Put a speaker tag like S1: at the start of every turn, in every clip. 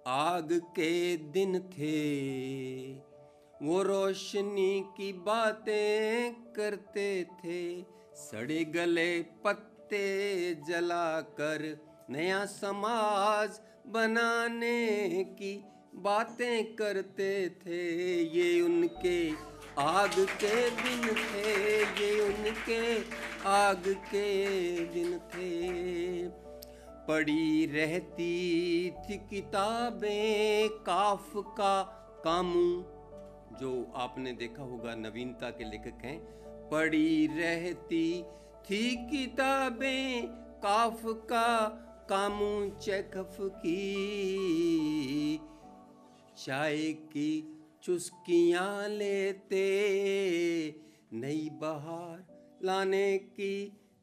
S1: आग के दिन थे, वो रोशनी की बातें करते थे, सड़े गले पत्ते जलाकर नया समाज बनाने की बातें करते थे। ये उनके आग के दिन थे, ये उनके आग के दिन थे। पड़ी रहती थी किताबें काफका, कामू, जो आपने देखा होगा नवीनता के लेखक हैं। पड़ी रहती थी किताबें काफका, कामू, चेखफ की, चाय की चुस्कियाँ लेते, नई बहार लाने की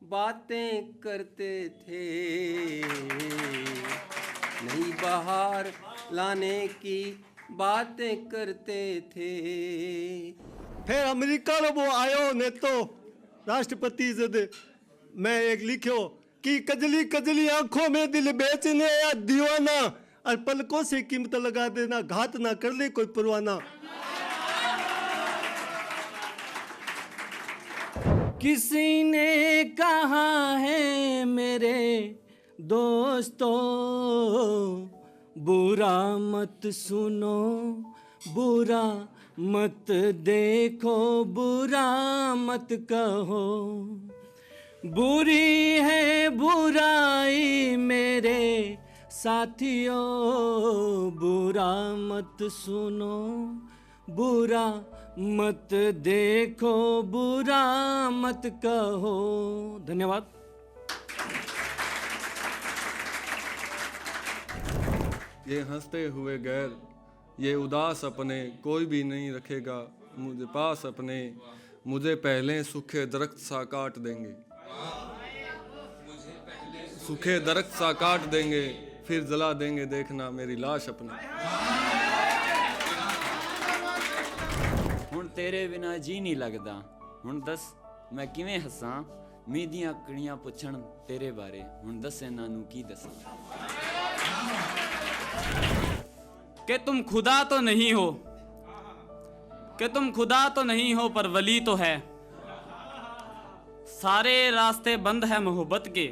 S1: बातें करते थे, नई बहार लाने की बातें करते थे।
S2: फिर अमेरिका रो वो आयो ने तो राष्ट्रपति जद मैं एक लिखो कि कजली कजली आंखों में दिल बेचने या दीवाना, और पलकों से कीमत लगा देना, घात ना कर ले कोई परवाना।
S3: किसी ने कहा है मेरे दोस्तों, बुरा मत सुनो, बुरा मत देखो, बुरा मत कहो, बुरी है बुराई मेरे साथियों, बुरा मत सुनो, बुरा मत देखो, बुरा मत कहो। धन्यवाद।
S4: ये हंसते हुए गैर, ये उदास अपने, कोई भी नहीं रखेगा मुझे पास अपने, मुझे पहले सूखे दरख्त सा काट देंगे, सूखे दरख्त सा काट देंगे, फिर जला देंगे देखना मेरी लाश अपनी।
S5: हुण तेरे बिना जी नहीं लगदा, हुण दस मैं किवें हसां, मीदियां कड़ियां पुछण तेरे बारे, हुण दस इन्हां नूं की दसां।
S3: कि तुम खुदा तो नहीं हो, कि तुम खुदा तो नहीं हो पर वली तो है, सारे रास्ते बंद है मोहब्बत के,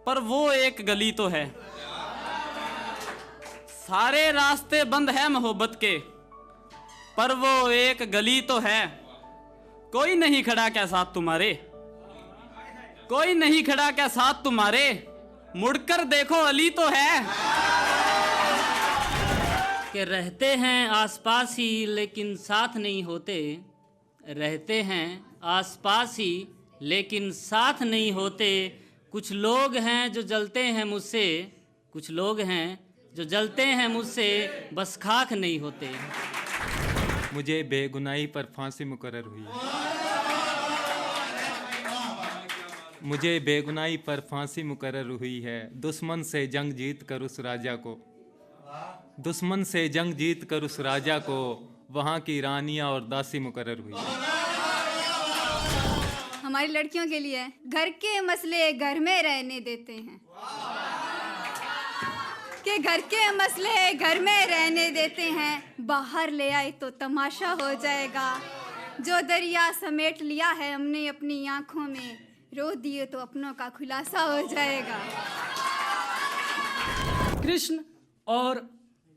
S3: पर वो एक गली तो है, सारे रास्ते बंद है मोहब्बत के, पर वो एक गली तो है। कोई नहीं खड़ा क्या साथ तुम्हारे, कोई नहीं खड़ा क्या साथ तुम्हारे, मुड़कर देखो अली तो है।
S6: कि रहते हैं आसपास ही लेकिन साथ नहीं होते, रहते हैं आसपास ही लेकिन साथ नहीं होते, कुछ लोग हैं जो जलते हैं मुझसे, कुछ लोग हैं जो जलते हैं मुझसे, बस खाक नहीं होते।
S7: मुझे बेगुनाही पर फांसी मुकर्रर हुई, मुझे बेगुनाही पर फांसी मुकर्रर हुई है, दुश्मन से जंग जीत कर उस राजा को, दुश्मन से जंग जीत कर उस राजा को, वहाँ की रानियाँ और दासी मुकर्रर हुई।
S8: हमारी लड़कियों के लिए घर के मसले घर में रहने देते हैं, कि घर के मसले घर में रहने देते हैं, बाहर ले आए तो तमाशा हो जाएगा, जो दरिया समेट लिया है हमने अपनी आंखों में, रो दिए तो अपनों का खुलासा हो जाएगा।
S9: कृष्ण और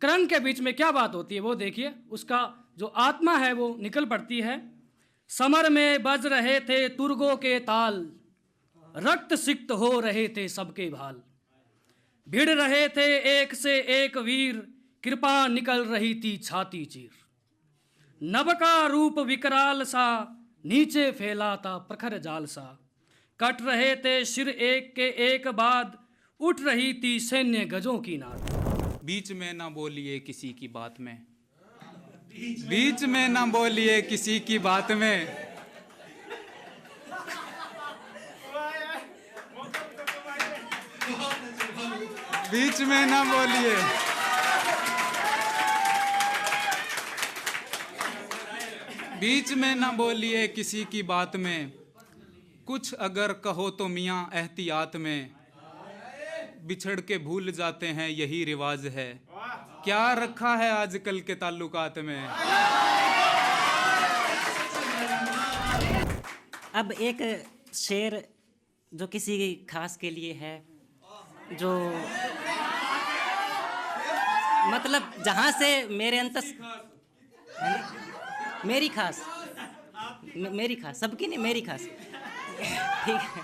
S9: कर्ण के बीच में क्या बात होती है वो देखिए, उसका जो आत्मा है वो निकल पड़ती है। समर में बज रहे थे तुर्गों के ताल, रक्त सिक्त हो रहे थे सबके भाल, भिड़ रहे थे एक से एक वीर, कृपा निकल रही थी छाती चीर, नभ का रूप विकराल सा, नीचे फैला था प्रखर जाल सा, कट रहे थे सिर एक के एक बाद, उठ रही थी सैन्य गजों की नाद।
S10: बीच में ना बोलिए किसी की बात में, बीच में ना बोलिए किसी की बात में, बीच में ना बोलिए, बीच में ना बोलिए किसी की बात में, कुछ अगर कहो तो मियाँ एहतियात में, बिछड़ के भूल जाते हैं यही रिवाज है, क्या रखा है आजकल के ताल्लुकात में।
S11: अब एक शेर जो किसी खास के लिए है, जो मतलब जहाँ से मेरे अंतस मेरी खास सबकी नहीं, मेरी खास ठीक है,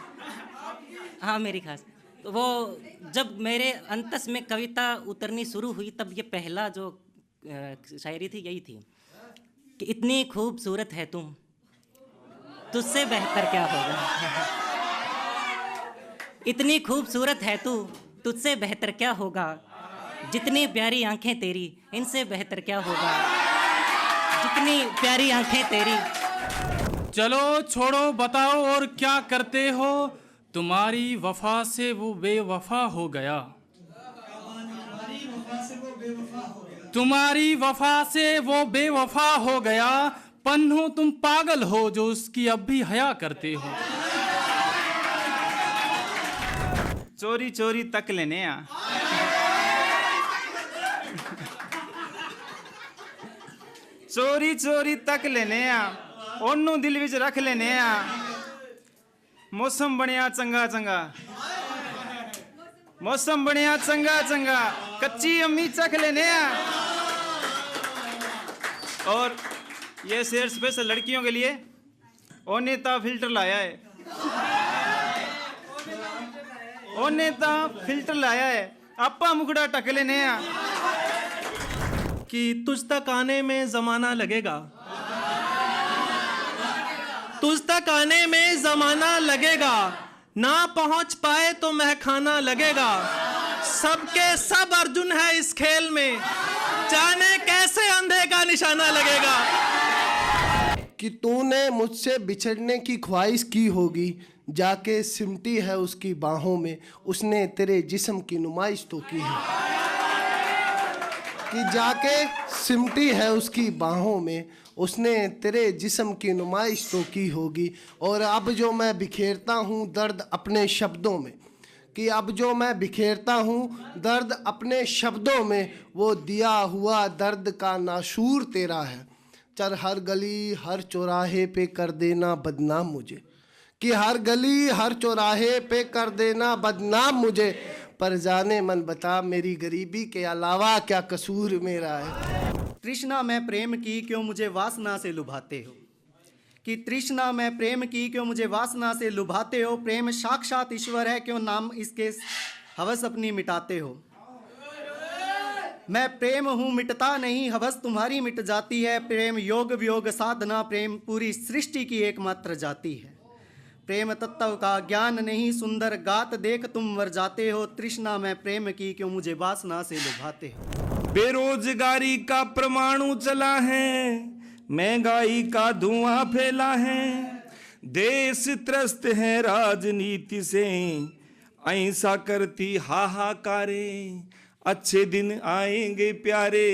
S11: हाँ मेरी खास। तो वो जब मेरे अंतस में कविता उतरनी शुरू हुई तब ये पहला जो शायरी थी यही थी कि इतनी खूबसूरत है तुम, तुझसे बेहतर क्या होगा। इतनी खूबसूरत है तू, तुझसे बेहतर क्या होगा। जितनी प्यारी आंखें तेरी, इनसे बेहतर क्या होगा। जितनी प्यारी आंखें तेरी।
S9: चलो छोड़ो, बताओ और क्या करते हो। तुम्हारी वफा से वो बेवफा हो गया। तुम्हारी वफा से वो बेवफा हो गया। पन्नू तुम पागल हो जो उसकी अब भी हया करते हो।
S12: चोरी चोरी तक लेने आ। चोरी चोरी तक लेने आ, ओनू दिल विच रख लेने आ। मौसम बनिया चंगा चंगा, मौसम बनिया चंगा चंगा, कच्ची अम्मी चख लेने आ। और ये शेर स्पेशल लड़कियों के लिए। ओने ता फिल्टर लाया है, ओने ता फिल्टर लाया है, आपा मुखड़ा टक लेने आ।
S13: कि तुझ तक आने में जमाना लगेगा, तुझ तक आने में जमाना लगेगा। ना पहुंच पाए तो महखाना लगेगा। सबके सब अर्जुन है इस खेल में, जाने कैसे अंधे का निशाना लगेगा।
S14: कि तूने मुझसे बिछड़ने की ख्वाहिश की होगी, जाके सिमटी है उसकी बाहों में, उसने तेरे जिस्म की नुमाइश तो की है। कि जाके सिमटी है उसकी बाहों में, उसने तेरे जिस्म की नुमाइश तो की होगी। और अब जो मैं बिखेरता हूँ दर्द अपने शब्दों में, कि अब जो मैं बिखेरता हूँ दर्द अपने शब्दों में, वो दिया हुआ दर्द का नाशूर तेरा है। चल हर गली हर चौराहे पे कर देना बदनाम मुझे, कि हर गली हर चौराहे पे कर देना बदनाम मुझे। पर जाने मन बता मेरी गरीबी के अलावा क्या कसूर मेरा है।
S15: तृष्णा में प्रेम की क्यों मुझे वासना से लुभाते हो। कि तृष्णा में प्रेम की क्यों मुझे वासना से लुभाते हो। प्रेम साक्षात ईश्वर है, क्यों नाम इसके हवस अपनी मिटाते हो। मैं प्रेम हूँ मिटता नहीं, हवस तुम्हारी मिट जाती है। प्रेम योग वियोग साधना, प्रेम पूरी सृष्टि की एकमात्र जाति है। प्रेम तत्व का ज्ञान नहीं, सुंदर गात देख तुम मर जाते हो। तृष्णा में प्रेम की क्यों मुझे वासना से लुभाते हो।
S12: बेरोजगारी का परमाणु चला है, महंगाई का धुआं फैला है। देश त्रस्त है राजनीति से, अहिंसा करती हाहाकारे। अच्छे दिन आएंगे प्यारे,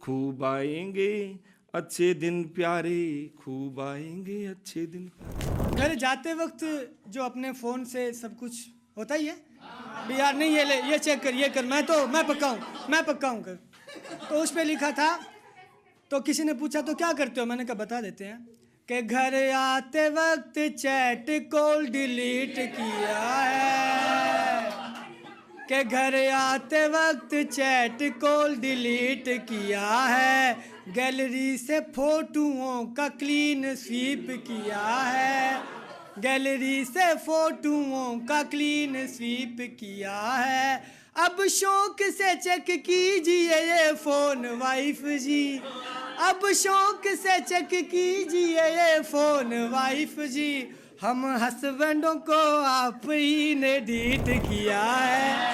S12: खूब आएंगे अच्छे दिन प्यारे, खूब आएंगे अच्छे दिन।
S16: घर जाते वक्त जो अपने फ़ोन से सब कुछ होता ही है, भी यार नहीं ये ले, ये चेक कर, ये कर, मैं पक्का हूँ कर। तो उस पर लिखा था, तो किसी ने पूछा तो क्या करते हो, मैंने कहा बता देते हैं कि घर आते वक्त चैट कॉल डिलीट किया है, कि घर आते वक्त चैट कॉल डिलीट किया है। गैलरी से फोटोओं का क्लीन स्वीप किया है, गैलरी से फोटोओं का क्लीन स्वीप किया है। अब शौक से चेक कीजिए ये फ़ोन वाइफ जी, अब शौक से चेक कीजिए ये फ़ोन वाइफ जी। हम हस्बैंडों को आप ही ने डीट किया है,